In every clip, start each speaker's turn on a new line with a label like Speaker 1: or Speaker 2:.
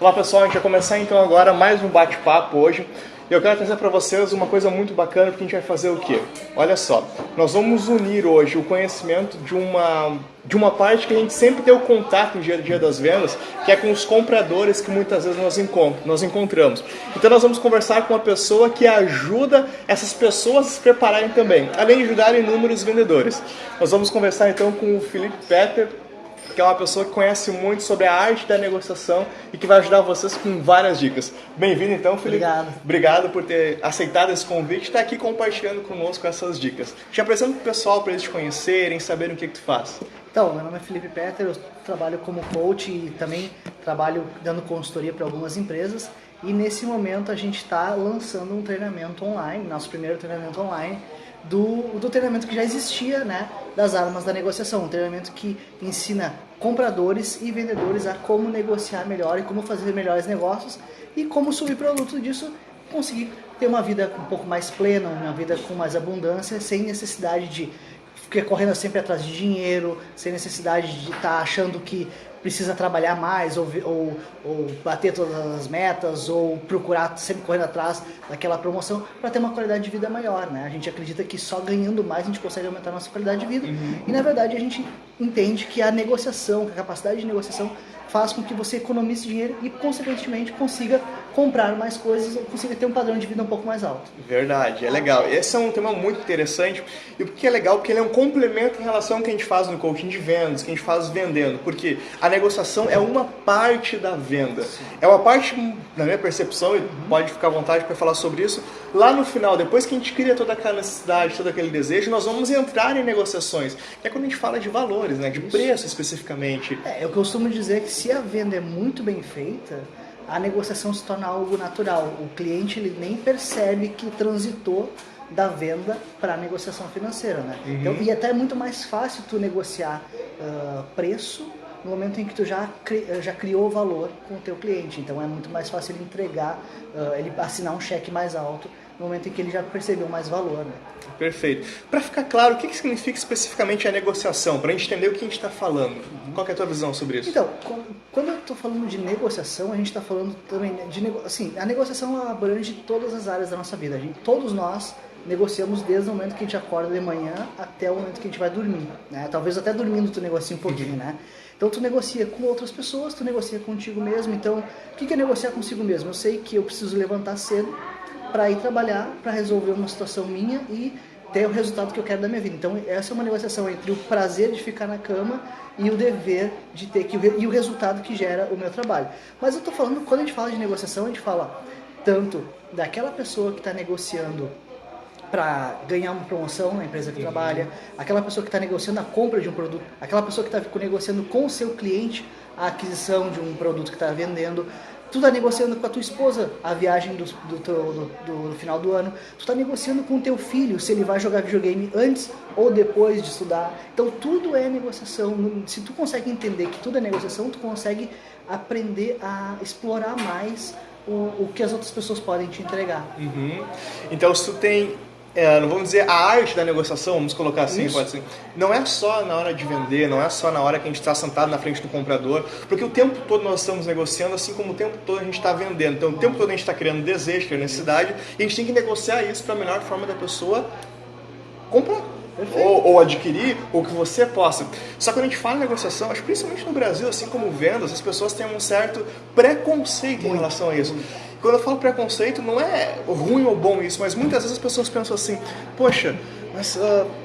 Speaker 1: Olá pessoal, a gente vai começar então agora mais um bate-papo hoje. E eu quero trazer para vocês uma coisa muito bacana, porque a gente vai fazer o quê? Olha só, nós vamos unir hoje o conhecimento de uma parte que a gente sempre tem o contato no dia a dia das vendas, que é com os compradores que muitas vezes nós encontramos. Então nós vamos conversar com uma pessoa que ajuda essas pessoas a se prepararem também, além de ajudar inúmeros vendedores. Nós vamos conversar então com o Felipe Petter, que é uma pessoa que conhece muito sobre a arte da negociação e que vai ajudar vocês com várias dicas. Bem-vindo então, Felipe.
Speaker 2: Obrigado.
Speaker 1: Obrigado por ter aceitado esse convite e estar aqui compartilhando conosco essas dicas. Te apresento para o pessoal, para eles te conhecerem, saberem o que tu faz.
Speaker 2: Então, meu nome é Felipe Petter, eu trabalho como coach e também trabalho dando consultoria para algumas empresas. E nesse momento a gente está lançando um treinamento online, nosso primeiro treinamento online, do treinamento que já existia, né, das armas da negociação, um treinamento que ensina compradores e vendedores a como negociar melhor e como fazer melhores negócios e como subproduto disso conseguir ter uma vida um pouco mais plena, uma vida com mais abundância, sem necessidade de ficar correndo sempre atrás de dinheiro, sem necessidade de estar achando que precisa trabalhar mais ou bater todas as metas ou procurar sempre correndo atrás daquela promoção para ter uma qualidade de vida maior, né? A gente acredita que só ganhando mais a gente consegue aumentar a nossa qualidade de vida e na verdade a gente entende que a negociação, que a capacidade de negociação faz com que você economize dinheiro e consequentemente consiga comprar mais coisas ou consiga ter um padrão de vida um pouco mais alto.
Speaker 1: Verdade, é legal. Esse é um tema muito interessante e porque é legal porque ele é um complemento em relação ao que a gente faz no coaching de vendas, que a gente faz vendendo, porque a negociação é uma parte da venda. Sim. É uma parte, na minha percepção, e pode ficar à vontade para falar sobre isso, lá no final, depois que a gente cria toda aquela necessidade, todo aquele desejo, nós vamos entrar em negociações, que é quando a gente fala de valores, né, de preço especificamente.
Speaker 2: Eu costumo dizer que se a venda é muito bem feita, a negociação se torna algo natural. O cliente ele nem percebe que transitou da venda para a negociação financeira, né? Então, e até é muito mais fácil tu negociar preço no momento em que tu já criou valor com o teu cliente. Então é muito mais fácil ele entregar, ele assinar um cheque mais alto no momento em que ele já percebeu mais valor, né?
Speaker 1: Perfeito. Para ficar claro, o que significa especificamente a negociação? Para a gente entender o que a gente está falando. Qual que é a tua visão sobre isso?
Speaker 2: Então, quando eu estou falando de negociação, a gente está falando também de assim, a negociação abrange todas as áreas da nossa vida. Todos nós negociamos desde o momento que a gente acorda de manhã até o momento que a gente vai dormir, né? Talvez até dormindo tu negocia um pouquinho, né? Então tu negocia com outras pessoas, tu negocia contigo mesmo. Então, o que é negociar consigo mesmo? Eu sei que eu preciso levantar cedo para ir trabalhar, para resolver uma situação minha e ter o resultado que eu quero da minha vida. Então, essa é uma negociação entre o prazer de ficar na cama e o dever de ter e o resultado que gera o meu trabalho. Mas eu estou falando, quando a gente fala de negociação, a gente fala tanto daquela pessoa que está negociando para ganhar uma promoção na empresa que trabalha, aquela pessoa que está negociando a compra de um produto, aquela pessoa que está negociando com o seu cliente a aquisição de um produto que está vendendo. Tu está negociando com a tua esposa a viagem do final do ano. Tu está negociando com o teu filho se ele vai jogar videogame antes ou depois de estudar. Então tudo é negociação. Se tu consegue entender que tudo é negociação, tu consegue aprender a explorar mais o que as outras pessoas podem te entregar.
Speaker 1: Então se tu tem, não vamos dizer a arte da negociação, vamos colocar assim,
Speaker 2: Isso.
Speaker 1: pode ser. Não é só na hora de vender, não é só na hora que a gente está sentado na frente do comprador, porque o tempo todo nós estamos negociando, assim como o tempo todo a gente está vendendo. Então o tempo todo a gente está criando desejo, criando necessidade, e a gente tem que negociar isso para a melhor forma da pessoa comprar. Ou adquirir, ou que você possa. Só que quando a gente fala em negociação, acho que principalmente no Brasil, assim como vendas, as pessoas têm um certo preconceito em relação a isso. Quando eu falo preconceito, não é ruim ou bom isso, mas muitas vezes as pessoas pensam assim, poxa, mas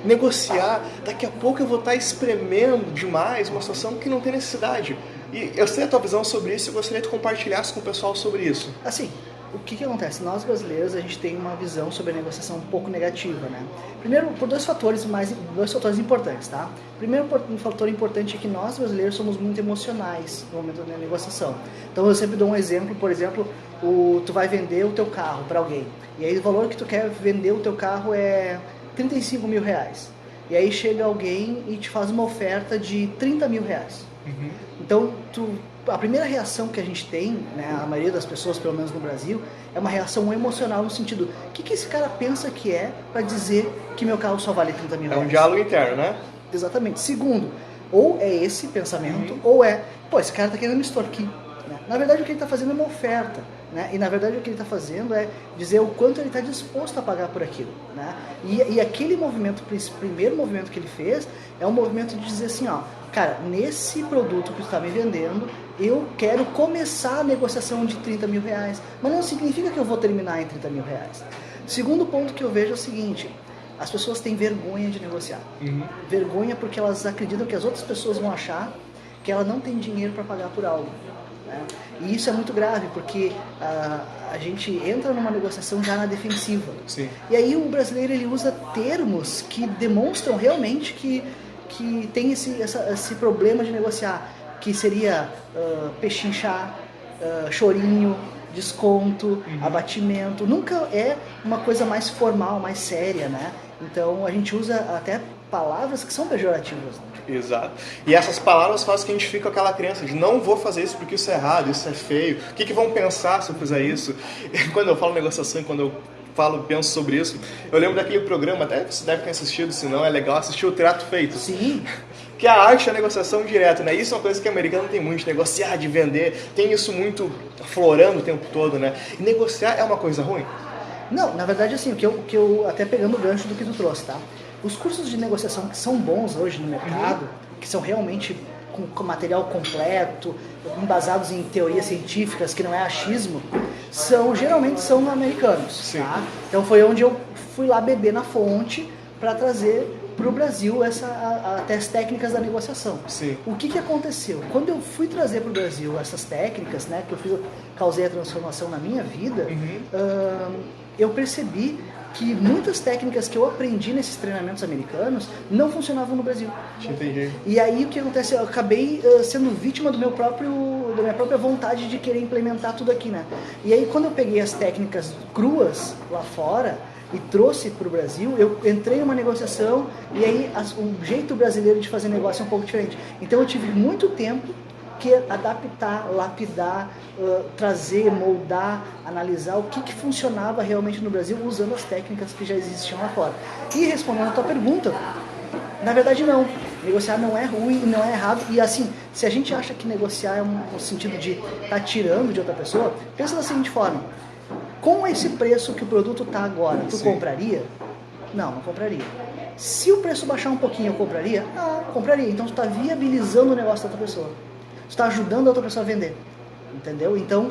Speaker 1: negociar, daqui a pouco eu vou estar espremendo demais uma situação que não tem necessidade. E eu sei a tua visão sobre isso e eu gostaria que tu compartilhasse com o pessoal sobre isso.
Speaker 2: Assim, o que acontece? Nós brasileiros, a gente tem uma visão sobre a negociação um pouco negativa, né? Primeiro, por dois fatores importantes, tá? Primeiro, um fator importante é que nós brasileiros somos muito emocionais no momento da negociação. Então, eu sempre dou um exemplo, por exemplo, tu vai vender o teu carro para alguém. E aí, o valor que tu quer vender o teu carro é 35 mil reais. E aí, chega alguém e te faz uma oferta de 30 mil reais. Então, a primeira reação que a gente tem, né, a maioria das pessoas, pelo menos no Brasil, é uma reação emocional no sentido, o que esse cara pensa que é para dizer que meu carro só vale 30 mil reais?
Speaker 1: É um diálogo interno, né?
Speaker 2: Exatamente. Segundo, ou é esse pensamento, ou é, pô, esse cara tá querendo me extorquir. né? Na verdade, o que ele está fazendo é uma oferta, né? E na verdade o que ele está fazendo é dizer o quanto ele está disposto a pagar por aquilo, né? E aquele movimento, esse primeiro movimento que ele fez, é um movimento de dizer assim, ó, cara, nesse produto que tu está me vendendo, eu quero começar a negociação de 30 mil reais, mas não significa que eu vou terminar em 30 mil reais. Segundo ponto que eu vejo é o seguinte: as pessoas têm vergonha de negociar. Vergonha porque elas acreditam que as outras pessoas vão achar que ela não tem dinheiro para pagar por algo, né? E isso é muito grave, porque a gente entra numa negociação já na defensiva.
Speaker 1: Sim.
Speaker 2: E aí o brasileiro ele usa termos que demonstram realmente que tem esse problema de negociar, que seria pechinchar, chorinho, desconto, abatimento. Nunca é uma coisa mais formal, mais séria, né? Então a gente usa até palavras que são pejorativas, né?
Speaker 1: Exato. E essas palavras fazem que a gente fique com aquela crença de não vou fazer isso porque isso é errado, isso é feio. O que vão pensar se eu fizer isso? Quando eu falo negociação e quando eu penso sobre isso, eu lembro daquele programa, até você deve ter assistido, se não é legal, assistir o Trato Feito.
Speaker 2: Sim.
Speaker 1: Que é a arte da negociação direta, né? Isso é uma coisa que o americano tem muito, de negociar, de vender, tem isso muito aflorando o tempo todo, né? E negociar é uma coisa ruim?
Speaker 2: Não, na verdade, assim, o que eu até pegando o gancho do que tu trouxe, tá? Os cursos de negociação que são bons hoje no mercado, que são realmente com material completo, embasados em teorias científicas, que não é achismo, geralmente são americanos, tá? Então foi onde eu fui lá beber na fonte para trazer para o Brasil até as técnicas da negociação.
Speaker 1: Sim.
Speaker 2: O que aconteceu? Quando eu fui trazer para o Brasil essas técnicas, né, que causei a transformação na minha vida, eu percebi que muitas técnicas que eu aprendi nesses treinamentos americanos não funcionavam no Brasil.
Speaker 1: Entendi.
Speaker 2: E aí o que acontece? Eu acabei sendo vítima da minha própria vontade de querer implementar tudo aqui, né? E aí quando eu peguei as técnicas cruas lá fora e trouxe para o Brasil, eu entrei numa negociação e aí o jeito brasileiro de fazer negócio é um pouco diferente. Então eu tive muito tempo que adaptar, lapidar, trazer, moldar, analisar o que funcionava realmente no Brasil usando as técnicas que já existiam lá fora. E respondendo a tua pergunta, na verdade não. Negociar não é ruim, não é errado. E assim, se a gente acha que negociar é no sentido de estar tirando de outra pessoa, pensa da seguinte forma: com esse preço que o produto está agora, tu compraria? Não compraria. Se o preço baixar um pouquinho, eu compraria? Compraria. Então tu está viabilizando o negócio da outra pessoa. Tu está ajudando a outra pessoa a vender. Entendeu? Então,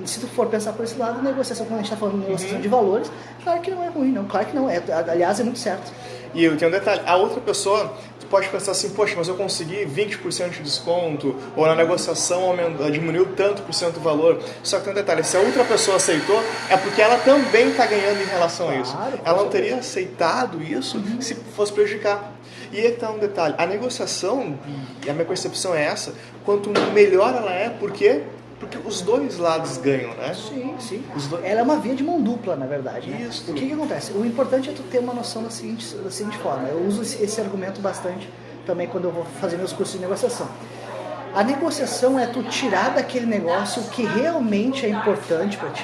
Speaker 2: se tu for pensar por esse lado, negociação, quando a gente está falando de negociação de valores, claro que não é ruim, não. Claro que não é. Aliás, é muito certo.
Speaker 1: E eu tenho um detalhe, a outra pessoa, tu pode pensar assim, poxa, mas eu consegui 20% de desconto, ou na negociação diminuiu tanto por cento o valor. Só que tem um detalhe, se a outra pessoa aceitou, é porque ela também está ganhando em relação a isso. Ela não teria aceitado isso se fosse prejudicar. E aí está um detalhe, a negociação, e a minha percepção é essa, quanto melhor ela é, por quê? Porque os dois lados ganham, né?
Speaker 2: Sim. Ela é uma via de mão dupla, na verdade, né?
Speaker 1: Isso.
Speaker 2: O que acontece? O importante é tu ter uma noção da seguinte forma. Eu uso esse argumento bastante também quando eu vou fazer meus cursos de negociação. A negociação é tu tirar daquele negócio o que realmente é importante para ti,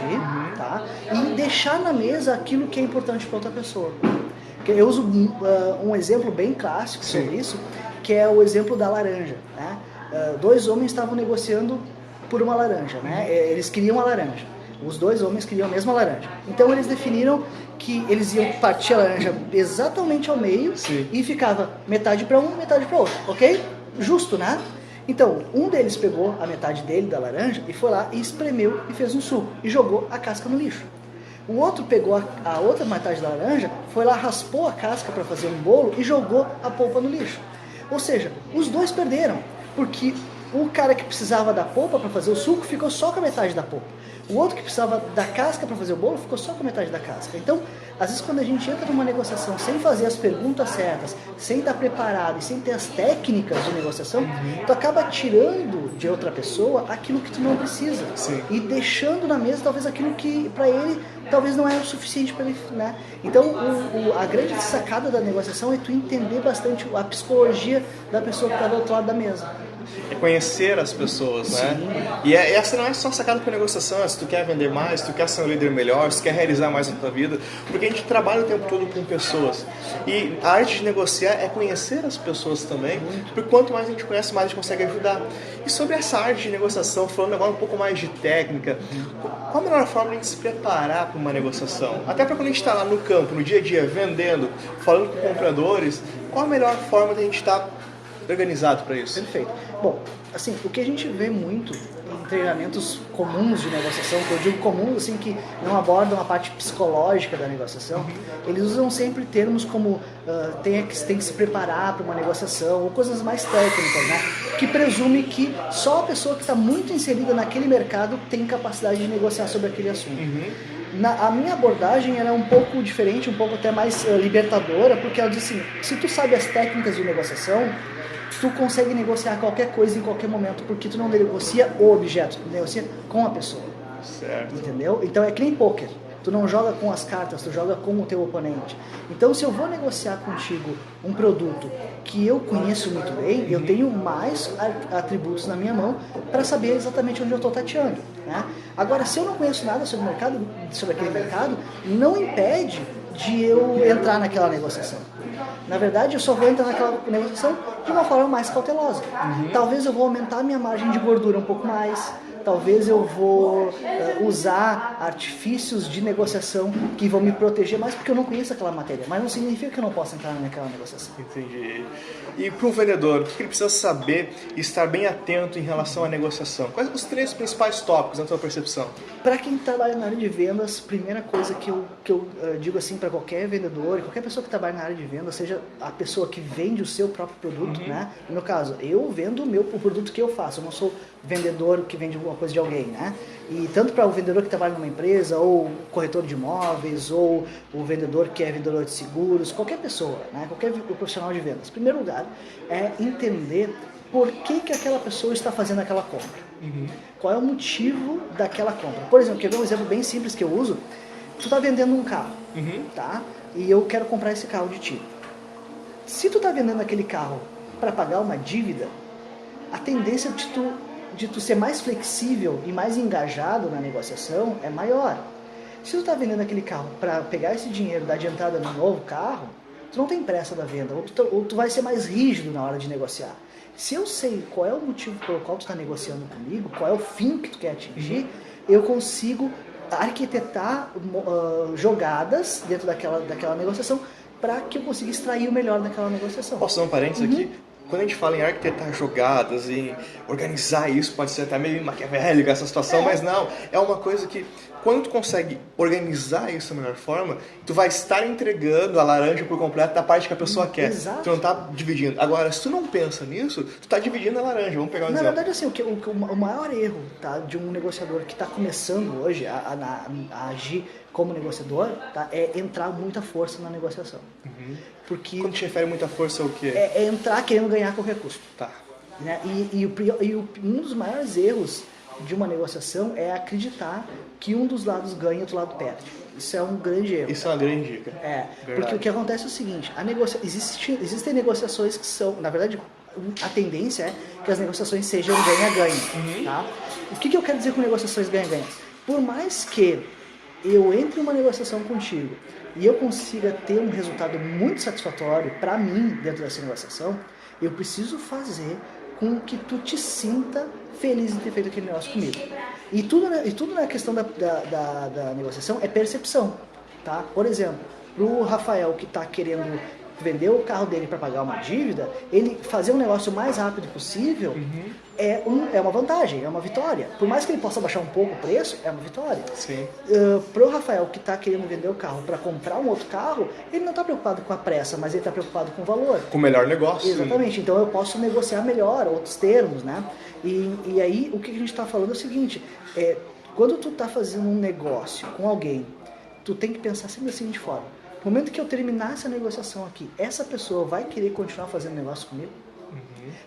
Speaker 2: tá? E deixar na mesa aquilo que é importante para outra pessoa. Eu uso um exemplo bem clássico sobre isso, que é o exemplo da laranja, né? Dois homens estavam negociando por uma laranja, né? Eles queriam a laranja. Os dois homens queriam a mesma laranja. Então eles definiram que eles iam partir a laranja exatamente ao meio e ficava metade para um, metade para outro, ok? Justo, né? Então, um deles pegou a metade dele da laranja e foi lá e espremeu e fez um suco e jogou a casca no lixo. O outro pegou a outra metade da laranja, foi lá, raspou a casca para fazer um bolo e jogou a polpa no lixo. Ou seja, os dois perderam, porque o cara que precisava da polpa para fazer o suco ficou só com a metade da polpa. O outro que precisava da casca para fazer o bolo ficou só com a metade da casca. Então, às vezes quando a gente entra numa negociação sem fazer as perguntas certas, sem estar preparado e sem ter as técnicas de negociação, tu acaba tirando de outra pessoa aquilo que tu não precisa. E deixando na mesa talvez aquilo que para ele talvez não é o suficiente para ele, né? Então, a grande sacada da negociação é tu entender bastante a psicologia da pessoa que está do outro lado da mesa.
Speaker 1: é conhecer as pessoas, né? E essa não é só sacada com negociação, é se tu quer vender mais, se tu quer ser um líder melhor, se tu quer realizar mais na tua vida, porque a gente trabalha o tempo todo com pessoas. E a arte de negociar é conhecer as pessoas também, porque quanto mais a gente conhece, mais a gente consegue ajudar. E sobre essa arte de negociação, falando agora um pouco mais de técnica, qual a melhor forma de a gente se preparar para uma negociação? Até para quando a gente está lá no campo, no dia a dia, vendendo, falando com compradores, qual a melhor forma de a gente estar organizado para isso?
Speaker 2: Perfeito. Bom, assim, o que a gente vê muito em treinamentos comuns de negociação, que eu digo comuns, assim, que não abordam a parte psicológica da negociação, eles usam sempre termos como tem que se preparar para uma negociação, ou coisas mais técnicas, né? Que presume que só a pessoa que está muito inserida naquele mercado tem capacidade de negociar sobre aquele assunto. A minha abordagem era um pouco diferente, um pouco até mais libertadora, porque ela diz assim, se tu sabe as técnicas de negociação, tu consegue negociar qualquer coisa em qualquer momento, porque tu não negocia o objeto, tu negocia com a pessoa.
Speaker 1: Certo.
Speaker 2: Entendeu? Então é que nem poker. Tu não joga com as cartas, tu joga com o teu oponente. Então, se eu vou negociar contigo um produto que eu conheço muito bem, eu tenho mais atributos na minha mão para saber exatamente onde eu estou tateando, né? Agora, se eu não conheço nada sobre o mercado, sobre aquele mercado, não impede de eu entrar naquela negociação. Na verdade, eu só vou entrar naquela negociação de uma forma mais cautelosa. Talvez eu vou aumentar a minha margem de gordura um pouco mais. Talvez eu vou usar artifícios de negociação que vão me proteger mais porque eu não conheço aquela matéria. Mas não significa que eu não possa entrar naquela negociação.
Speaker 1: Entendi. E para um vendedor, o que ele precisa saber e estar bem atento em relação à negociação? Quais os 3 principais tópicos na tua percepção?
Speaker 2: Para quem trabalha na área de vendas, primeira coisa que eu digo assim para qualquer vendedor, qualquer pessoa que trabalha na área de vendas, seja a pessoa que vende o seu próprio produto, né? No meu caso, eu vendo o produto que eu faço, eu não sou vendedor que vende alguma coisa de alguém, né? E tanto para o vendedor que trabalha numa empresa, ou corretor de imóveis, ou o vendedor que é vendedor de seguros, qualquer pessoa, né? Qualquer profissional de vendas. Em primeiro lugar, é entender por que aquela pessoa está fazendo aquela compra. Qual é o motivo daquela compra? Por exemplo, quer ver um exemplo bem simples que eu uso? Tu está vendendo um carro, tá? E eu quero comprar esse carro de ti. Se tu está vendendo aquele carro para pagar uma dívida, a tendência de tu ser mais flexível e mais engajado na negociação é maior. Se tu está vendendo aquele carro para pegar esse dinheiro da adiantada no novo carro, tu não tem pressa da venda, ou tu vai ser mais rígido na hora de negociar. Se eu sei qual é o motivo pelo qual tu está negociando comigo, qual é o fim que tu quer atingir, eu consigo arquitetar jogadas dentro daquela negociação para que eu consiga extrair o melhor daquela negociação.
Speaker 1: Posso dar um parênteses aqui? Quando a gente fala em arquitetar jogadas, em organizar isso, pode ser até meio maquiavélico essa situação, mas não, é uma coisa que quando tu consegue organizar isso da melhor forma, tu vai estar entregando a laranja por completo da parte que a pessoa quer.
Speaker 2: Exato.
Speaker 1: Tu não tá dividindo. Agora, se tu não pensa nisso, tu tá dividindo a laranja. Vamos pegar um exemplo.
Speaker 2: Na verdade, assim, o maior erro, tá, de um negociador que está começando hoje a agir como negociador, tá, é entrar muita força na negociação. Porque
Speaker 1: Quando te refere muita força, é o quê?
Speaker 2: é entrar querendo ganhar a qualquer custo.
Speaker 1: Tá.
Speaker 2: Né? Um dos maiores erros de uma negociação é acreditar que um dos lados ganha e o outro lado perde. Isso é um grande erro.
Speaker 1: Isso é uma grande dica.
Speaker 2: Porque o que acontece é o seguinte, existem negociações que são, na verdade, a tendência é que as negociações sejam ganha-ganha. Tá? O que eu quero dizer com negociações ganha-ganha? Por mais que eu entre em uma negociação contigo e eu consiga ter um resultado muito satisfatório para mim dentro dessa negociação, eu preciso fazer com que tu te sinta feliz em ter feito aquele negócio comigo. E tudo na questão da negociação é percepção. Tá? Por exemplo, pro Rafael que está querendo vender o carro dele para pagar uma dívida, ele fazer um negócio o mais rápido possível é uma vantagem, é uma vitória. Por mais que ele possa baixar um pouco o preço, é uma vitória.
Speaker 1: Sim.
Speaker 2: Pro Rafael que está querendo vender o carro para comprar um outro carro, ele não está preocupado com a pressa, mas ele está preocupado com o valor.
Speaker 1: Com o melhor negócio.
Speaker 2: Exatamente, então eu posso negociar melhor, outros termos, né? E aí o que a gente está falando é o seguinte, quando tu está fazendo um negócio com alguém, tu tem que pensar sempre da seguinte forma: no momento que eu terminar essa negociação aqui, essa pessoa vai querer continuar fazendo negócio comigo?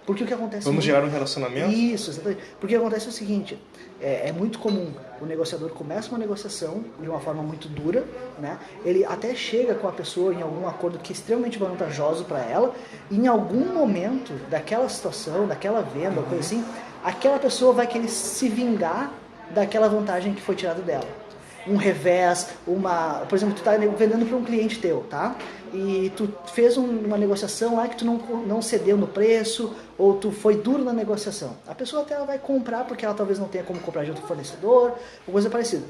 Speaker 2: Porque o que acontece...
Speaker 1: Vamos gerar um relacionamento?
Speaker 2: Isso, exatamente. Porque o que acontece é o seguinte, é muito comum, o negociador começa uma negociação de uma forma muito dura, né? Ele até chega com a pessoa em algum acordo que é extremamente vantajoso para ela, e em algum momento daquela situação, daquela venda, coisa assim, aquela pessoa vai querer se vingar daquela vantagem que foi tirada dela. Um revés, por exemplo, tu está vendendo para um cliente teu, tá? E tu fez uma negociação lá que tu não cedeu no preço, ou tu foi duro na negociação. A pessoa até ela vai comprar porque ela talvez não tenha como comprar de outro fornecedor, ou coisa parecida.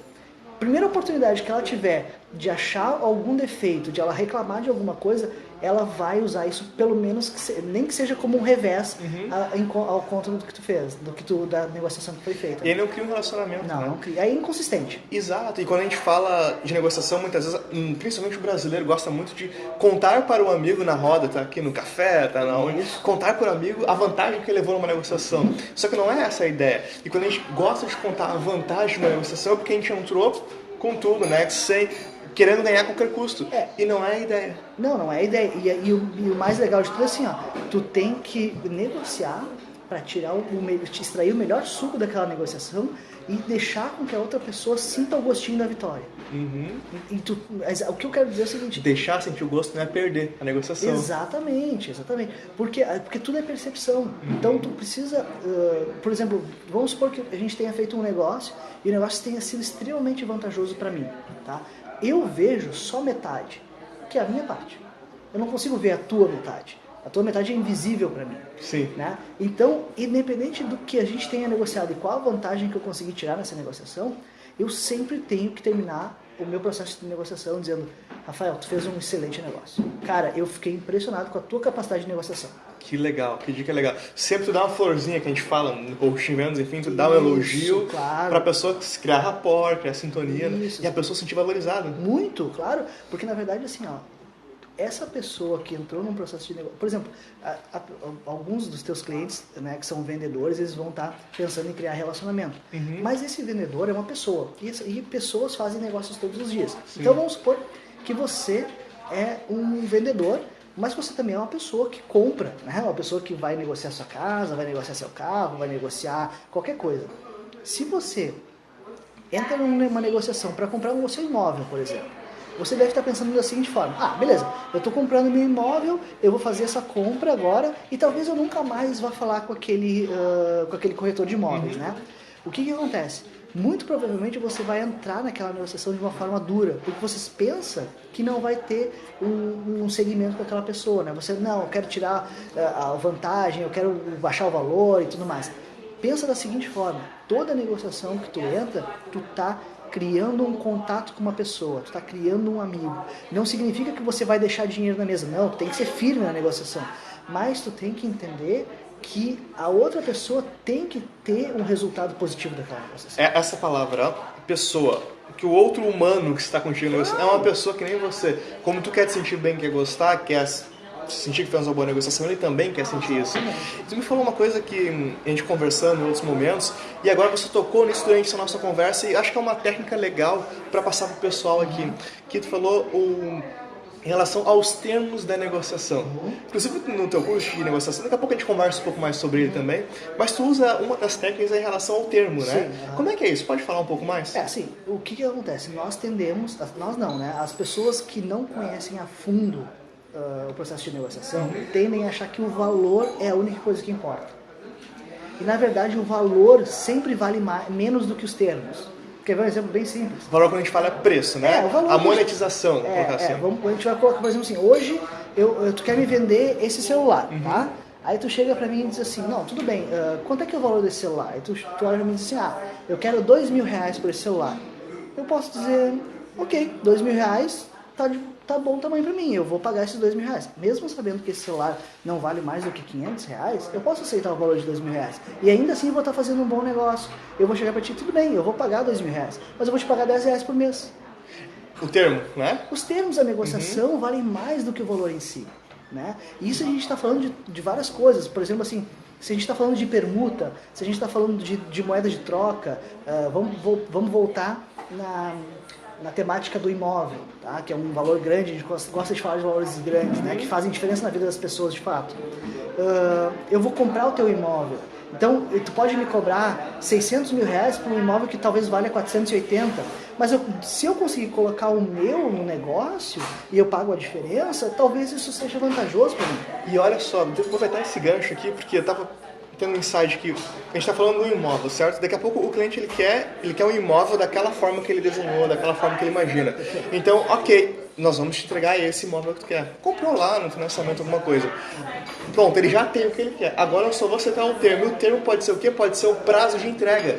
Speaker 2: Primeira oportunidade que ela tiver de achar algum defeito, de ela reclamar de alguma coisa, ela vai usar isso pelo menos, nem que seja como um revés ao contra do que tu fez, da negociação que foi feita.
Speaker 1: E aí não cria um relacionamento.
Speaker 2: Não cria. É inconsistente.
Speaker 1: Exato. E quando a gente fala de negociação, muitas vezes, principalmente o brasileiro gosta muito de contar para o amigo na roda, tá aqui no café, tá na onde, contar para o amigo a vantagem que ele levou numa negociação. Só que não é essa a ideia. E quando a gente gosta de contar a vantagem de uma negociação é porque a gente entrou com tudo, né? Querendo ganhar a qualquer custo. E não é a ideia.
Speaker 2: Não é a ideia. E o mais legal de tudo é assim, ó, tu tem que negociar para extrair o melhor suco daquela negociação e deixar com que a outra pessoa sinta o gostinho da vitória. O que eu quero dizer é o seguinte...
Speaker 1: Deixar sentir o gosto não é perder a negociação.
Speaker 2: Exatamente. Porque tudo é percepção. Então tu precisa... por exemplo, vamos supor que a gente tenha feito um negócio e o negócio tenha sido extremamente vantajoso para mim, tá? Eu vejo só metade, que é a minha parte. Eu não consigo ver a tua metade. A tua metade é invisível para mim.
Speaker 1: Sim.
Speaker 2: Né? Então, independente do que a gente tenha negociado e qual a vantagem que eu consegui tirar nessa negociação, eu sempre tenho que terminar o meu processo de negociação dizendo: Rafael, tu fez um excelente negócio. Cara, eu fiquei impressionado com a tua capacidade de negociação.
Speaker 1: Que legal, que dica legal. Sempre tu dá uma florzinha que a gente fala no coaching vendas, enfim, tu dá um elogio para a pessoa criar rapport, criar sintonia, e a pessoa se sentir valorizada.
Speaker 2: Muito, claro, porque na verdade assim, ó, essa pessoa que entrou num processo de negócio, por exemplo, alguns dos teus clientes, né, que são vendedores, eles vão estar pensando em criar relacionamento. Mas esse vendedor é uma pessoa, e pessoas fazem negócios todos os dias. Sim. Então vamos supor que você é um vendedor, mas você também é uma pessoa que compra, né? Uma pessoa que vai negociar sua casa, vai negociar seu carro, vai negociar qualquer coisa. Se você entra numa negociação para comprar um seu imóvel, por exemplo, você deve estar pensando da seguinte forma: beleza, eu estou comprando meu imóvel, eu vou fazer essa compra agora e talvez eu nunca mais vá falar com aquele corretor de imóveis, né? O que acontece? Muito provavelmente você vai entrar naquela negociação de uma forma dura, porque você pensa que não vai ter um segmento com aquela pessoa, né? Você, não, eu quero tirar a vantagem, eu quero baixar o valor e tudo mais. Pensa da seguinte forma: toda negociação que tu entra, tu tá criando um contato com uma pessoa, tu tá criando um amigo. Não significa que você vai deixar dinheiro na mesa, não, tu tem que ser firme na negociação, mas tu tem que entender que a outra pessoa tem que ter um resultado positivo daquela negociação.
Speaker 1: É essa palavra, pessoa, que o outro humano que está contigo é uma pessoa que nem você. Como tu quer te sentir bem, quer gostar, quer sentir que fez uma boa negociação, ele também quer sentir isso. Tu me falou uma coisa que a gente conversando em outros momentos, e agora você tocou nisso durante a nossa conversa, e acho que é uma técnica legal para passar para o pessoal aqui, que tu falou em relação aos termos da negociação. Inclusive no teu curso de negociação, daqui a pouco a gente conversa um pouco mais sobre ele também, mas tu usa uma das técnicas em relação ao termo, né? Sim, Como é que é isso? Pode falar um pouco mais?
Speaker 2: Sim. O que acontece? Nós não, né? As pessoas que não conhecem a fundo o processo de negociação tendem a achar que o valor é a única coisa que importa. E na verdade o valor sempre vale menos do que os termos. Quer ver um exemplo bem simples?
Speaker 1: O valor quando a gente fala é preço, né? A monetização.
Speaker 2: A gente vai colocar, por exemplo assim, hoje tu quer me vender esse celular, tá? Aí tu chega pra mim e diz assim: não, tudo bem, quanto é que é o valor desse celular? Aí tu olha pra mim e diz assim: eu quero R$2.000 por esse celular. Eu posso dizer: ok, R$2.000 tá bom tamanho pra mim, eu vou pagar esses R$2.000. Mesmo sabendo que esse celular não vale mais do que R$500, eu posso aceitar o valor de R$2.000. E ainda assim eu vou estar fazendo um bom negócio. Eu vou chegar pra ti: tudo bem, eu vou pagar R$2.000, mas eu vou te pagar R$10 por mês.
Speaker 1: O termo, né?
Speaker 2: Os termos da negociação valem mais do que o valor em si, né? E isso a gente está falando de várias coisas. Por exemplo, assim, se a gente está falando de permuta, se a gente está falando de moeda de troca, vamos voltar na temática do imóvel, tá? Que é um valor grande, a gente gosta de falar de valores grandes, né? Que fazem diferença na vida das pessoas de fato. Eu vou comprar o teu imóvel, então tu pode me cobrar 600 mil reais por um imóvel que talvez valha 480, mas se eu conseguir colocar o meu no negócio e eu pago a diferença, talvez isso seja vantajoso para mim.
Speaker 1: E olha só, vou aproveitar esse gancho aqui, porque eu tava tendo um insight que a gente está falando do imóvel, certo? Daqui a pouco o cliente ele quer um imóvel daquela forma que ele desenhou, daquela forma que ele imagina. Então, ok, nós vamos te entregar esse imóvel que tu quer. Comprou lá no financiamento alguma coisa. Pronto, ele já tem o que ele quer. Agora eu só vou aceitar um termo. E o termo pode ser o quê? Pode ser o prazo de entrega.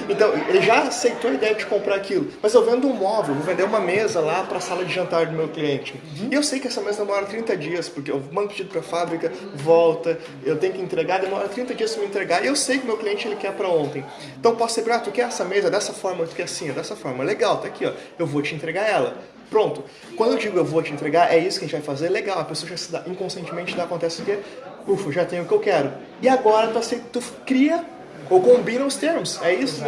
Speaker 1: Então, ele já aceitou a ideia de comprar aquilo. Mas eu vendo um móvel, vou vender uma mesa lá para a sala de jantar do meu cliente. E eu sei que essa mesa demora 30 dias, porque eu mando pedido para a fábrica, volta, eu tenho que entregar, demora 30 dias para me entregar. E eu sei que o meu cliente ele quer para ontem. Então, posso ser, tu quer essa mesa dessa forma, tu quer assim, dessa forma. Legal, tá aqui, ó. Eu vou te entregar ela. Pronto. Quando eu digo eu vou te entregar, é isso que a gente vai fazer, legal. A pessoa já se dá, inconscientemente acontece o quê? Ufa, já tenho o que eu quero. E agora tu cria ou combina os termos. É isso?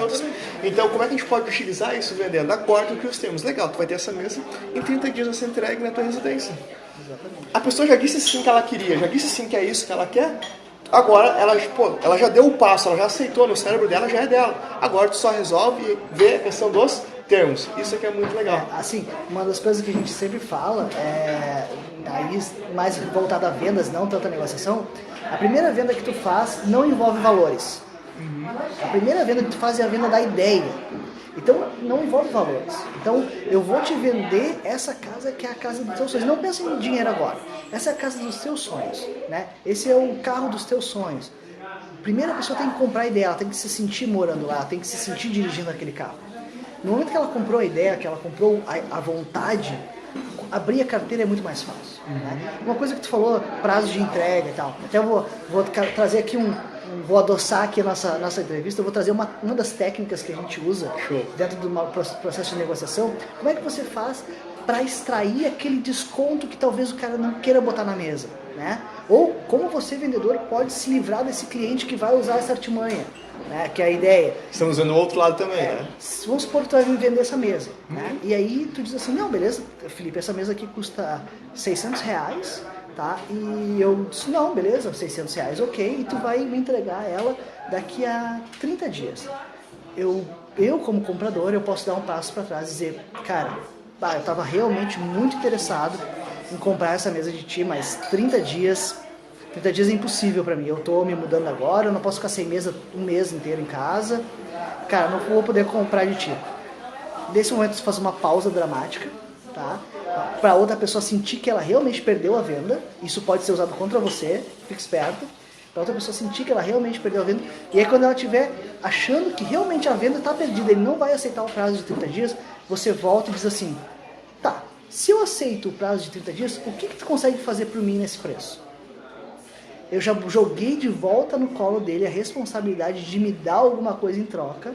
Speaker 1: Então, como é que a gente pode utilizar isso vendendo? Agora tu cria os termos. Legal, tu vai ter essa mesa, em 30 dias você entrega na tua residência. Exatamente. A pessoa já disse sim que ela queria, já disse sim que é isso que ela quer. Agora, ela já deu o passo, ela já aceitou, no cérebro dela já é dela. Agora tu só resolve ver a questão dos termos. Isso aqui é muito legal.
Speaker 2: Assim, uma das coisas que a gente sempre fala, aí mais voltada a vendas, não tanta negociação, a primeira venda que tu faz não envolve valores. A primeira venda que tu faz é a venda da ideia. Então, não envolve valores. Então, eu vou te vender essa casa que é a casa dos teus sonhos. Não pensa em dinheiro agora. Essa é a casa dos teus sonhos, né? Esse é o carro dos teus sonhos. Primeiro a pessoa tem que comprar a ideia, ela tem que se sentir morando lá, ela tem que se sentir dirigindo aquele carro. No momento que ela comprou a ideia, que ela comprou a vontade, abrir a carteira é muito mais fácil. Né? Uma coisa que tu falou, prazo de entrega e tal. Até eu vou trazer aqui vou adoçar aqui a nossa entrevista, eu vou trazer uma das técnicas que a gente usa dentro do processo de negociação. Como é que você faz para extrair aquele desconto que talvez o cara não queira botar na mesa? Né? Ou como você, vendedor, pode se livrar desse cliente que vai usar essa artimanha? Né, que é a ideia.
Speaker 1: Estamos vendo o outro lado também, né?
Speaker 2: Vamos supor que tu vai me vender essa mesa, né? E aí tu diz assim, não, beleza, Felipe, essa mesa aqui custa 600 reais, tá? E eu disse, não, beleza, 600 reais, ok, e tu vai me entregar ela daqui a 30 dias. Eu como comprador, eu posso dar um passo para trás e dizer, cara, eu estava realmente muito interessado em comprar essa mesa de ti, mas 30 dias é impossível pra mim. Eu tô me mudando agora, eu não posso ficar sem mesa um mês inteiro em casa. Cara, não vou poder comprar de ti. Nesse momento você faz uma pausa dramática, tá? Pra outra pessoa sentir que ela realmente perdeu a venda. Isso pode ser usado contra você, fique esperto. Pra outra pessoa sentir que ela realmente perdeu a venda. E aí quando ela estiver achando que realmente a venda tá perdida, ele não vai aceitar o prazo de 30 dias, você volta e diz assim, tá, se eu aceito o prazo de 30 dias, o que tu consegue fazer por mim nesse preço? Eu já joguei de volta no colo dele a responsabilidade de me dar alguma coisa em troca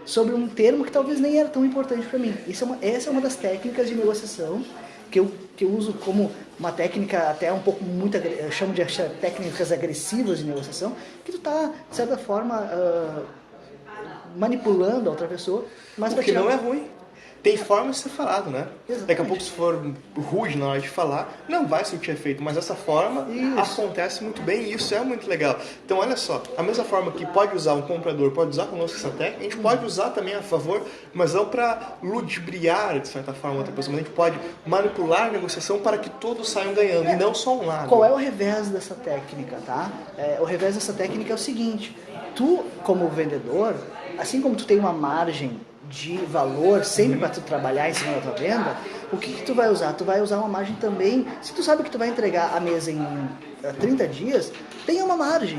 Speaker 2: sobre um termo que talvez nem era tão importante para mim. Essa é uma das técnicas de negociação que eu uso como uma técnica até um pouco eu chamo de técnicas agressivas de negociação, que tu tá, de certa forma, manipulando a outra pessoa. Mas
Speaker 1: o que não é ruim. Tem forma de ser falado, né?
Speaker 2: Exatamente.
Speaker 1: Daqui a pouco, se for rude na hora de falar, não vai surtir efeito, mas essa forma acontece muito bem e isso é muito legal. Então, olha só, a mesma forma que pode usar um comprador, pode usar conosco essa técnica, a gente pode usar também a favor, mas não para ludibriar, de certa forma, outra pessoa, mas a gente pode manipular a negociação para que todos saiam ganhando e não só um lado.
Speaker 2: Qual é o revés dessa técnica, tá? O revés dessa técnica é o seguinte, tu, como vendedor, assim como tu tem uma margem de valor sempre para tu trabalhar em cima da tua venda, o que tu vai usar? Tu vai usar uma margem também, se tu sabe que tu vai entregar a mesa em 30 dias, tenha uma margem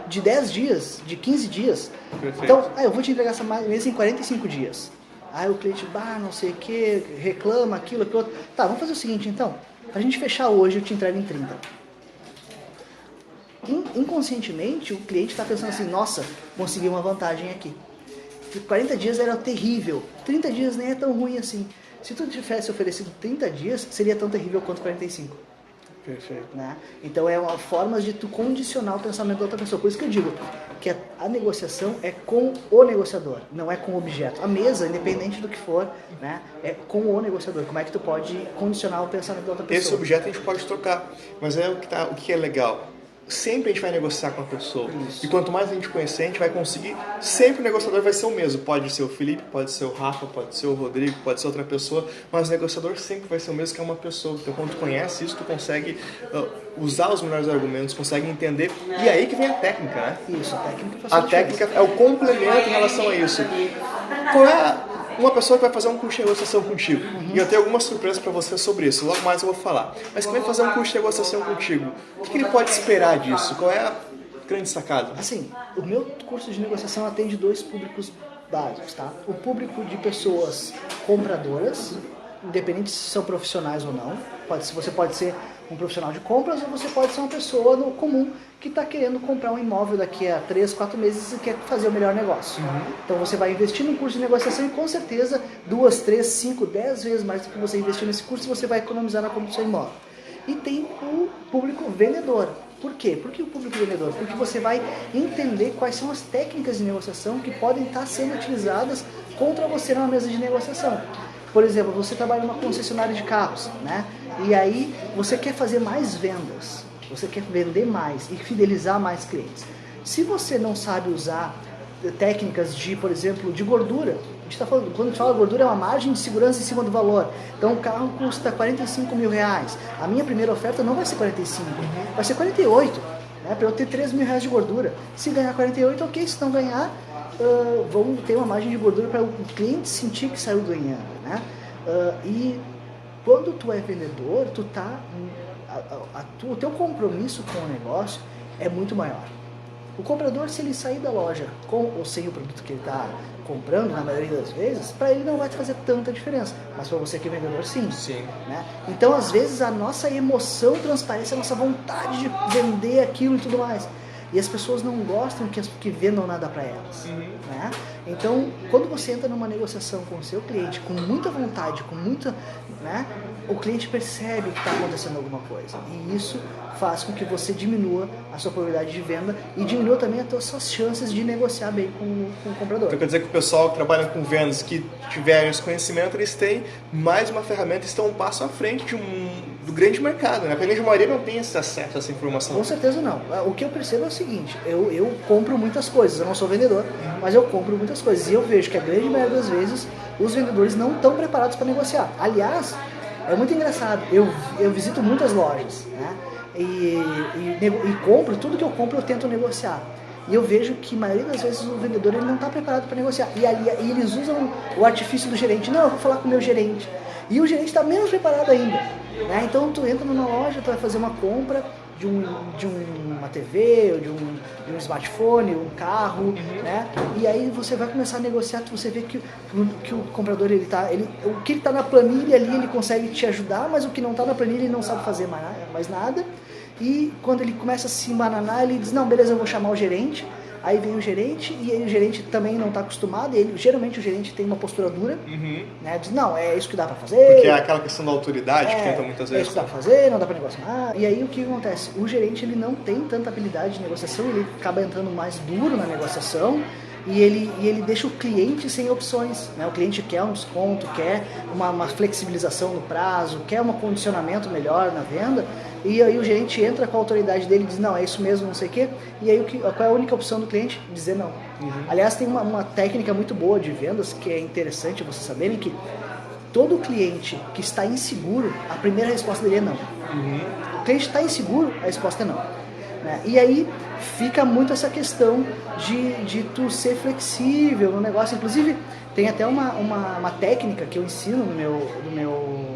Speaker 2: de 10 dias, de 15 dias.
Speaker 1: Perfeito.
Speaker 2: Então, eu vou te entregar essa mesa em 45 dias. Aí o cliente, não sei o que, reclama, aquilo, outro. Tá, vamos fazer o seguinte então, pra gente fechar hoje eu te entrego em 30. Inconscientemente o cliente está pensando assim, nossa, consegui uma vantagem aqui. 40 dias era terrível, 30 dias nem é tão ruim assim. Se tu tivesse oferecido 30 dias, seria tão terrível quanto 45.
Speaker 1: Perfeito.
Speaker 2: Né? Então é uma forma de tu condicionar o pensamento da outra pessoa. Por isso que eu digo que a negociação é com o negociador, não é com o objeto. A mesa, independente do que for, né, é com o negociador. Como é que tu pode condicionar o pensamento da outra pessoa?
Speaker 1: Esse objeto a gente pode trocar, mas é o que é legal. Sempre a gente vai negociar com a pessoa. Isso. E quanto mais a gente conhecer, a gente vai conseguir. Sempre o negociador vai ser o mesmo. Pode ser o Felipe, pode ser o Rafa, pode ser o Rodrigo, pode ser outra pessoa, mas o negociador sempre vai ser o mesmo, que é uma pessoa. Então, quando tu conhece isso, tu consegue usar os melhores argumentos, consegue entender. E aí que vem a técnica, né?
Speaker 2: Isso, a técnica faz
Speaker 1: a técnica é o complemento em relação a isso. Qual é uma pessoa que vai fazer um curso de negociação contigo? E eu tenho algumas surpresas para você sobre isso. Logo mais eu vou falar. Mas como é fazer um curso de negociação contigo? O que ele pode esperar disso? Qual é a grande sacada?
Speaker 2: Assim, o meu curso de negociação atende 2 públicos básicos, tá? O público de pessoas compradoras, independente se são profissionais ou não. Você pode ser um profissional de compras ou você pode ser uma pessoa comum que está querendo comprar um imóvel daqui a 3, 4 meses e quer fazer o melhor negócio. Então você vai investir num curso de negociação e com certeza 2, 3, 5, 10 vezes mais do que você investir nesse curso você vai economizar na compra do seu imóvel. E tem o público vendedor. Por quê? Por que o público vendedor? Porque você vai entender quais são as técnicas de negociação que podem estar sendo utilizadas contra você numa mesa de negociação. Por exemplo, você trabalha numa concessionária de carros, né? E aí você quer fazer mais vendas, você quer vender mais e fidelizar mais clientes. Se você não sabe usar técnicas de, por exemplo, de gordura, a gente tá falando, quando a gente fala gordura é uma margem de segurança em cima do valor. Então o carro custa 45 mil reais. A minha primeira oferta não vai ser 45, vai ser 48, né? Para eu ter 3 mil reais de gordura. Se ganhar 48, ok. Se não ganhar, vamos ter uma margem de gordura para o cliente sentir que saiu ganhando, né? E quando tu é vendedor, o teu compromisso com o negócio é muito maior. O comprador, se ele sair da loja com ou sem o produto que ele está comprando, na maioria das vezes, para ele não vai fazer tanta diferença. Mas para você que é vendedor, sim. Né? Então, às vezes, a nossa emoção transparece, a nossa vontade de vender aquilo e tudo mais. E as pessoas não gostam que vendam nada para elas. Né? Então, quando você entra numa negociação com o seu cliente, com muita vontade, com muita... Né, o cliente percebe que está acontecendo alguma coisa. E isso faz com que você diminua a sua probabilidade de venda e diminua também as suas chances de negociar bem com o comprador.
Speaker 1: Então quer dizer que o pessoal que trabalha com vendas, que tiverem esse conhecimento, eles têm mais uma ferramenta, estão um passo à frente do grande mercado, né? Porque a grande maioria não tem esse acesso a essa informação.
Speaker 2: Com certeza não. O que eu percebo é o seguinte, eu compro muitas coisas, eu não sou vendedor, mas eu compro muitas coisas. E eu vejo que a grande maioria das vezes os vendedores não estão preparados para negociar. Aliás, é muito engraçado, eu visito muitas lojas, né? E compro, tudo que eu compro eu tento negociar. E eu vejo que a maioria das vezes o vendedor ele não está preparado para negociar. E eles usam o artifício do gerente. Não, eu vou falar com o meu gerente. E o gerente está menos preparado ainda. Né? Então tu entra numa loja, tu vai fazer uma compra de uma TV, ou de um smartphone, um carro, né? E aí você vai começar a negociar, você vê que o comprador, o que ele está na planilha ali, ele consegue te ajudar, mas o que não está na planilha, ele não sabe fazer mais nada. E quando ele começa a se embananar, ele diz, não, beleza, eu vou chamar o gerente. Aí vem o gerente, e aí o gerente também não está acostumado, geralmente o gerente tem uma postura dura, né? Diz, não, é isso que dá para fazer.
Speaker 1: Porque é aquela questão da autoridade que tenta muitas vezes.
Speaker 2: É isso que dá para fazer, não dá para negociar. E aí o que acontece? O gerente ele não tem tanta habilidade de negociação, ele acaba entrando mais duro na negociação, e ele deixa o cliente sem opções, né? O cliente quer um desconto, quer uma flexibilização no prazo, quer um condicionamento melhor na venda, e aí o gerente entra com a autoridade dele e diz, não, é isso mesmo, não sei o quê, e aí qual é a única opção do cliente? Dizer não. Aliás, tem uma técnica muito boa de vendas, que é interessante vocês saberem que todo cliente que está inseguro, a primeira resposta dele é não. O cliente está inseguro, a resposta é não. Né? E aí fica muito essa questão de tu ser flexível no negócio. Inclusive, tem até uma técnica que eu ensino no meu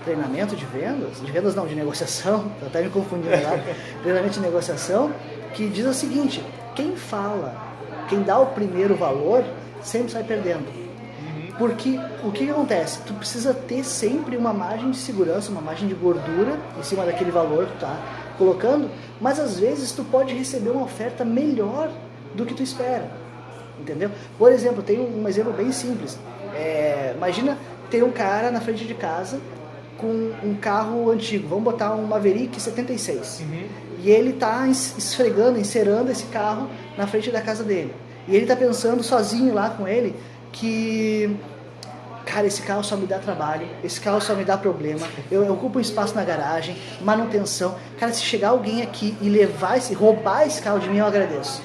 Speaker 2: treinamento de vendas não, de negociação, tô até me confundindo lá, treinamento de negociação, que diz o seguinte, quem dá o primeiro valor, sempre sai perdendo. Porque o que acontece? Tu precisa ter sempre uma margem de segurança, uma margem de gordura em cima daquele valor que tu tá colocando, mas às vezes tu pode receber uma oferta melhor do que tu espera, entendeu? Por exemplo, tem um exemplo bem simples. Imagina ter um cara na frente de casa com um carro antigo, vamos botar um Maverick 76. E ele tá esfregando, encerando esse carro na frente da casa dele. E ele tá pensando sozinho lá com ele que, cara, esse carro só me dá trabalho, esse carro só me dá problema, eu ocupo um espaço na garagem, manutenção. Cara, se chegar alguém aqui e roubar esse carro de mim, eu agradeço.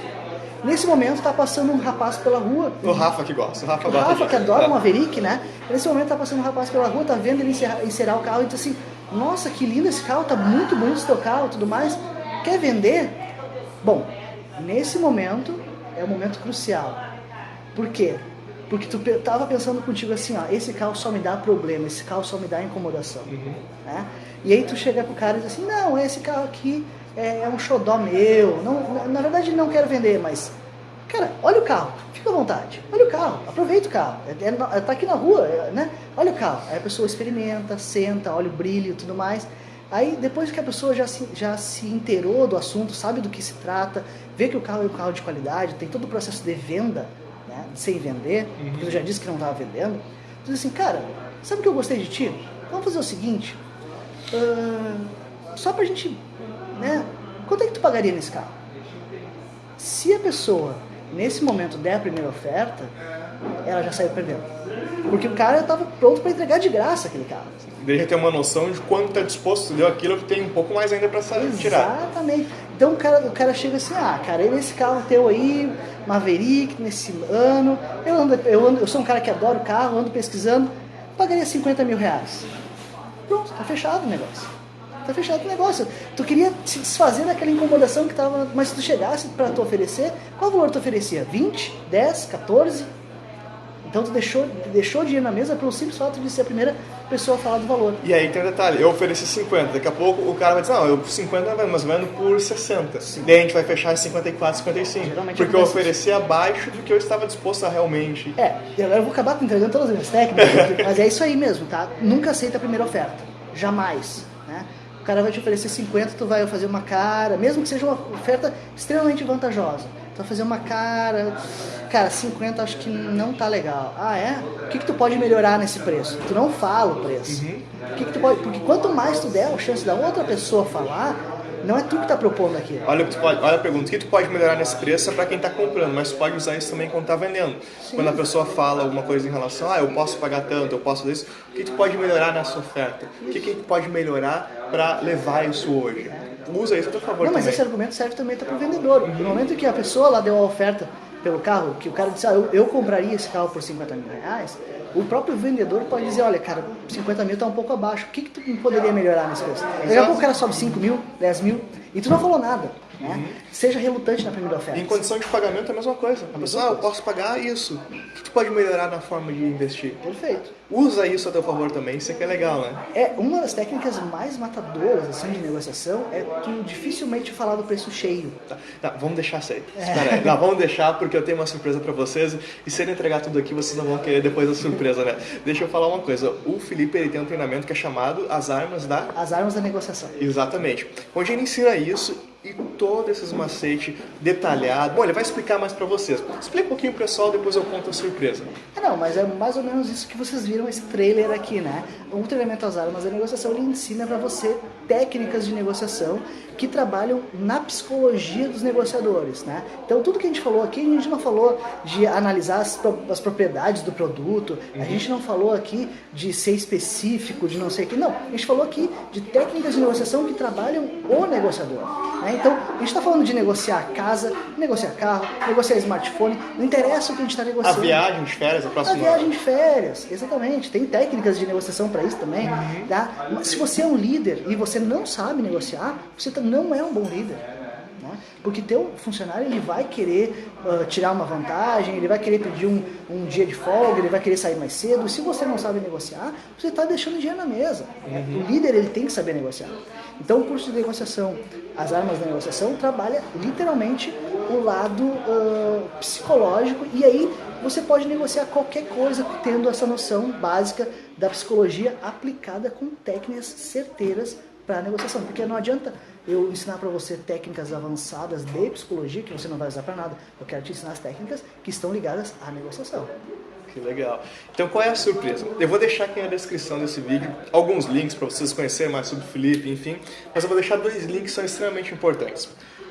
Speaker 2: Nesse momento tá passando um rapaz pela rua.
Speaker 1: O Rafa que gosta. O
Speaker 2: Rafa que adora o Maverick, né? Nesse momento tá passando um rapaz pela rua, tá vendo ele encerar o carro e diz assim, nossa, que lindo esse carro, tá muito bonito esse teu carro e tudo mais. Quer vender? Bom, nesse momento é um momento crucial. Por quê? Porque tu tava pensando contigo assim, ó, esse carro só me dá problema, esse carro só me dá incomodação. Né? E aí tu chega pro cara e diz assim, não, esse carro aqui é um xodó meu, não, na verdade não quero vender, mas, cara, olha o carro, fica à vontade, olha o carro, aproveita o carro, tá aqui na rua, né? Olha o carro. Aí a pessoa experimenta, senta, olha o brilho e tudo mais. Aí depois que a pessoa já se inteirou do assunto, sabe do que se trata, vê que o carro é um carro de qualidade, tem todo o processo de venda, né, sem vender, porque eu já disse que não estava vendendo, tu diz assim, cara, sabe o que eu gostei de ti? Vamos fazer o seguinte, só pra gente, né, quanto é que tu pagaria nesse carro? Se a pessoa, nesse momento, der a primeira oferta, ela já saiu perdendo. Porque o cara estava pronto para entregar de graça aquele carro.
Speaker 1: Deixa ter uma noção de quanto está disposto, deu aquilo que tem um pouco mais ainda para tirar.
Speaker 2: Exatamente. Então o cara chega assim, cara, esse carro teu aí, Maverick, nesse ano, eu sou um cara que adora o carro, ando pesquisando, pagaria 50 mil reais. Pronto, tá fechado o negócio. Tá fechado o negócio. Tu queria se desfazer daquela incomodação que tava, mas se tu chegasse para tu oferecer, qual valor tu oferecia? 20, 10, 14? Então tu deixou dinheiro na mesa pelo simples fato de ser a primeira pessoa a falar do valor.
Speaker 1: E aí tem um detalhe, eu ofereci 50, daqui a pouco o cara vai dizer, não, eu 50, mas vendo por 60. Sim. Daí a gente vai fechar em 54, 55. Geralmente porque eu ofereci abaixo do que eu estava disposto a realmente.
Speaker 2: Eu vou acabar entregando todas as minhas técnicas, mas é isso aí mesmo, tá? Nunca aceita a primeira oferta. Jamais, né? O cara vai te oferecer 50, tu vai fazer uma cara, mesmo que seja uma oferta extremamente vantajosa. Tu vai fazer uma cara, 50 acho que não tá legal. Ah, é? O que tu pode melhorar nesse preço? Tu não fala o preço. O que tu pode, porque quanto mais tu der a chance da outra pessoa falar, não é tu que tá propondo aquilo.
Speaker 1: Olha a pergunta, o que tu pode melhorar nesse preço é para quem tá comprando, mas tu pode usar isso também quando tá vendendo. Sim. Quando a pessoa fala alguma coisa em relação, eu posso pagar tanto, eu posso fazer isso, o que tu pode melhorar nessa oferta? O que tu pode melhorar para levar isso hoje? Usa isso a teu favor também.
Speaker 2: Mas esse argumento serve também para o vendedor. No momento que a pessoa lá deu a oferta pelo carro, que o cara disse, eu compraria esse carro por 50 mil reais, o próprio vendedor pode dizer, olha, cara, 50 mil está um pouco abaixo, o que tu poderia melhorar nesse preço? Daqui a pouco o cara sobe 5 mil, 10 mil, e tu não falou nada. Né? Seja relutante na primeira oferta.
Speaker 1: Em condição de pagamento é a mesma coisa. A pessoa, eu posso pagar isso. O que tu pode melhorar na forma de investir?
Speaker 2: Perfeito.
Speaker 1: Usa isso a teu favor também, isso aqui é legal, né?
Speaker 2: Uma das técnicas mais matadoras assim, de negociação é tu dificilmente falar do preço cheio.
Speaker 1: Tá, vamos deixar isso aí. Espera aí. Não, vamos deixar porque eu tenho uma surpresa pra vocês e se ele entregar tudo aqui, vocês não vão querer depois da surpresa, né? Deixa eu falar uma coisa. O Felipe, ele tem um treinamento que é chamado As Armas da Negociação. Exatamente. Onde ele ensina isso e todos esses macetes detalhados. Bom, ele vai explicar mais pra vocês. Explica um pouquinho, pessoal, depois eu conto a surpresa.
Speaker 2: Não, mas é mais ou menos isso que vocês viram esse trailer aqui, né? O treinamento As Armas da Negociação, ele ensina pra você técnicas de negociação que trabalham na psicologia dos negociadores, né? Então, tudo que a gente falou aqui, a gente não falou de analisar as propriedades do produto, a gente não falou aqui de ser específico, de não sei o que, não. A gente falou aqui de técnicas de negociação que trabalham o negociador, né? Então, a gente está falando de negociar casa, negociar carro, negociar smartphone, não interessa o que a gente está negociando.
Speaker 1: A viagem de férias, a próxima.
Speaker 2: A viagem de férias, exatamente. Tem técnicas de negociação para isso também. Tá? Mas se você é um líder e você não sabe negociar, você não é um bom líder. Né? Porque teu funcionário ele vai querer tirar uma vantagem, ele vai querer pedir um dia de folga, ele vai querer sair mais cedo. E se você não sabe negociar, você está deixando dinheiro na mesa. O líder ele tem que saber negociar. Então o curso de negociação, As Armas da Negociação, trabalha literalmente o lado psicológico e aí você pode negociar qualquer coisa tendo essa noção básica da psicologia aplicada com técnicas certeiras para a negociação. Porque não adianta eu ensinar para você técnicas avançadas de psicologia que você não vai usar para nada. Eu quero te ensinar as técnicas que estão ligadas à negociação.
Speaker 1: Que legal. Então qual é a surpresa? Eu vou deixar aqui na descrição desse vídeo alguns links para vocês conhecerem mais sobre o Felipe, enfim, mas eu vou deixar 2 links que são extremamente importantes.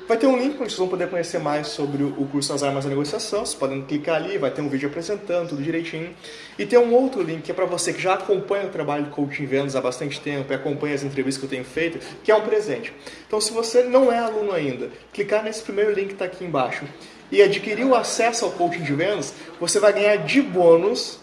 Speaker 1: Vai ter um link onde vocês vão poder conhecer mais sobre o curso As Armas da Negociação. Vocês podem clicar ali, vai ter um vídeo apresentando tudo direitinho. E tem um outro link que é para você que já acompanha o trabalho de coaching em vendas há bastante tempo e acompanha as entrevistas que eu tenho feito, que é um presente. Então, se você não é aluno ainda, clicar nesse primeiro link que está aqui embaixo e adquirir o acesso ao coaching de vendas, você vai ganhar de bônus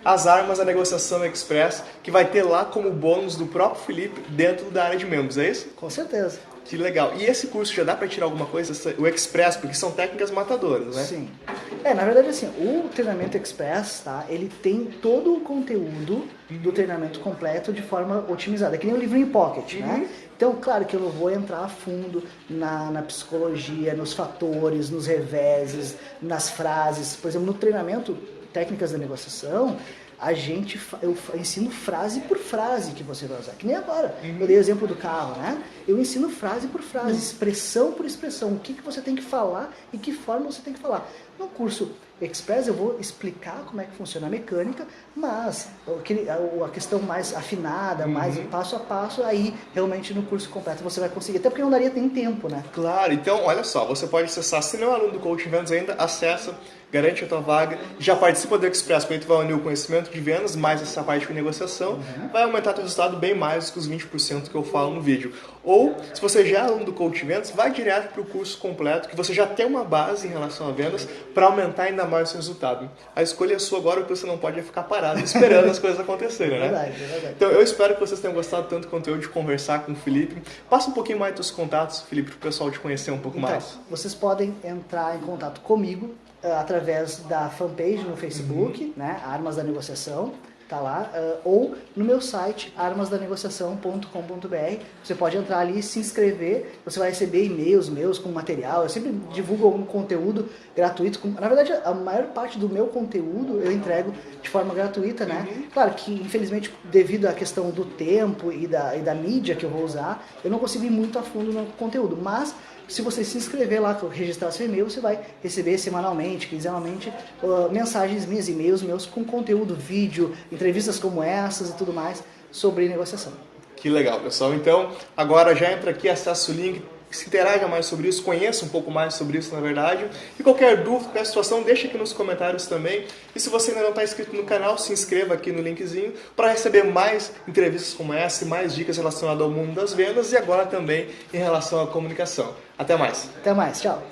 Speaker 1: As Armas da Negociação Express, que vai ter lá como bônus do próprio Felipe dentro da área de membros, é isso?
Speaker 2: Com certeza.
Speaker 1: Que legal. E esse curso já dá para tirar alguma coisa? O Express, porque são técnicas matadoras, né?
Speaker 2: Sim. Na verdade, assim, o treinamento Express, tá? Ele tem todo o conteúdo do treinamento completo de forma otimizada. É que nem o livro em pocket, né? Então, claro que eu não vou entrar a fundo na psicologia, nos fatores, nos reveses, nas frases. Por exemplo, no treinamento Técnicas da Negociação, eu ensino frase por frase que você vai usar. Que nem agora. Eu dei o exemplo do carro, né? Eu ensino frase por frase, expressão por expressão. O que você tem que falar e que forma você tem que falar. No curso Express eu vou explicar como é que funciona a mecânica, mas a questão mais afinada, mais passo a passo, aí realmente no curso completo você vai conseguir. Até porque não daria nem tempo, né?
Speaker 1: Claro, então olha só, você pode acessar, se não é aluno do Coaching Vendas ainda, acessa, garante a tua vaga, já participa do Express, porque tu vai unir o conhecimento de vendas, mais essa parte de negociação, vai aumentar teu resultado bem mais do que os 20% que eu falo no vídeo. Ou, se você já é aluno do Coaching Vendas, vai direto para o curso completo, que você já tem uma base em relação a vendas, para aumentar ainda mais o seu resultado. A escolha é sua agora, porque você não pode ficar parado esperando as coisas acontecerem, né?
Speaker 2: É verdade.
Speaker 1: Então, eu espero que vocês tenham gostado tanto do conteúdo de conversar com o Felipe. Passa um pouquinho mais dos contatos, Felipe, para o pessoal te conhecer um pouco mais.
Speaker 2: Vocês podem entrar em contato comigo através da fanpage no Facebook, né? Armas da Negociação, tá lá, ou no meu site armasdanegociação.com.br. Você pode entrar ali e se inscrever, você vai receber e-mails meus com material. Eu sempre divulgo algum conteúdo gratuito. Na verdade, a maior parte do meu conteúdo eu entrego de forma gratuita, né? Claro que, infelizmente, devido à questão do tempo e da mídia que eu vou usar, eu não consigo ir muito a fundo no conteúdo, mas se você se inscrever lá, registrar seu e-mail, você vai receber semanalmente, quinzenalmente, mensagens minhas, e-mails meus com conteúdo, vídeo, entrevistas como essas e tudo mais sobre negociação.
Speaker 1: Que legal, pessoal. Então, agora já entra aqui, acessa o link, se interaja mais sobre isso, conheça um pouco mais sobre isso, na verdade. E qualquer dúvida, qualquer situação, deixa aqui nos comentários também. E se você ainda não está inscrito no canal, se inscreva aqui no linkzinho para receber mais entrevistas como essa e mais dicas relacionadas ao mundo das vendas e agora também em relação à comunicação. Até mais.
Speaker 2: Até mais, tchau.